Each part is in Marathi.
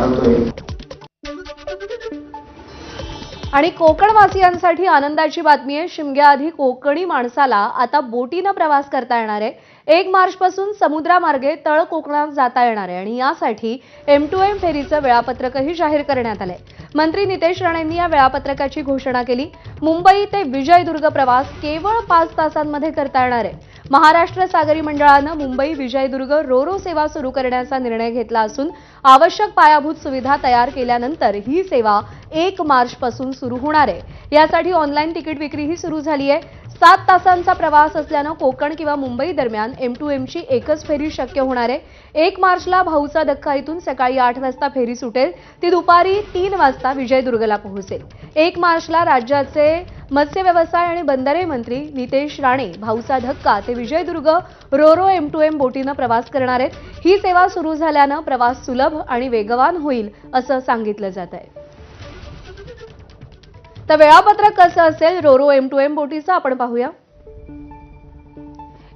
करतोय। आणि कोकणवासियांसाठी आनंदाची बातमी आहे। शिमग्याआधी कोकणी माणसाला आता बोटीने प्रवास करता येणार आहे। 1 मार्चपासून समुद्रामार्गे तळ कोकणात जाता येणार आहे आणि यासाठी M2M फेरीचं वेळापत्रकही जाहीर करण्यात आलंय। मंत्री नितेश राणेंनी या वेळापत्रकाची घोषणा केली। मुंबई ते विजयदुर्ग प्रवास केवळ 5 तासांमध्ये करता येणार आहे। महाराष्ट्र सागरी मंडळानं मुंबई विजयदुर्ग रोरो सेवा सुरू करण्याचा निर्णय घेतला असून आवश्यक पायाभूत सुविधा तयार केल्यानंतर ही सेवा 1 मार्चपासून सुरू होणार आहे। यासाठी ऑनलाईन तिकीट विक्रीही सुरू झाली आहे। 7 तासांचा प्रवास असल्यानं कोकण किंवा मुंबई दरम्यान M2M ची एकच फेरी शक्य होणार आहे। 1 मार्चला भाऊचा धक्का इथून सकाळी 8 वाजता फेरी सुटेल, ती दुपारी 3 वाजता विजयदुर्गला पोहोचेल। 1 मार्चला राज्याचे मत्स्य व्यवसाय आणि बंदरे मंत्री नितेश राणे भाऊचा धक्का ते विजयदुर्ग रोरो M2M बोटीनं प्रवास करणार आहेत। ही सेवा सुरू झाल्यानं प्रवास सुलभ आणि वेगवान होईल असं सांगितलं जात आहे। तर वेळापत्रक कसं असेल रोरो M2M बोटीचं आपण पाहूया।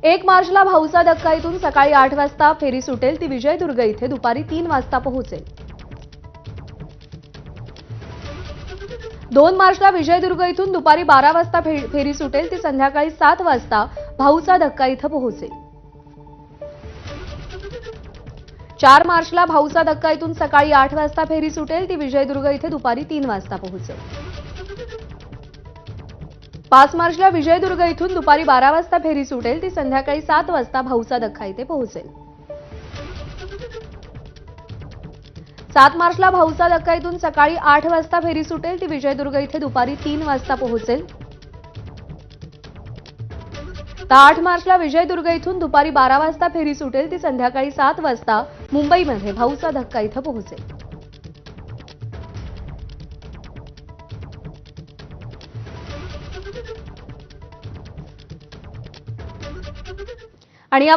1 मार्चला भाऊचा धक्का इथून सकाळी 8 वाजता फेरी सुटेल, ती विजयदुर्ग इथे दुपारी 3 वाजता पोहोचेल। 2 मार्चला विजयदुर्ग इथून दुपारी 12 वाजता फेरी सुटेल, ती संध्याकाळी 7 वाजता भाऊचा धक्का इथं पोहोचेल। 4 मार्चला भाऊचा धक्का इथून सकाळी 8 वाजता फेरी सुटेल, ती विजयदुर्ग इथे दुपारी 3 वाजता पोहोचेल। 5 मार्चला विजयदुर्ग इथून दुपारी 12 वाजता फेरी सुटेल, ती संध्याकाळी 7 वाजता भाऊचा धक्का इथे पोहोचेल। 7 मार्चला भाऊचा धक्का इथून सकाळी 8 वाजता फेरी सुटेल, ती विजयदुर्ग इथे दुपारी 3 वाजता पोहोचेल। 8 मार्चला विजयदुर्ग इथून दुपारी 12 वाजता फेरी सुटेल, ती संध्याकाळी 7 वाजता मुंबईमध्ये भाऊचा धक्का इथं पोहोचेल। आणि या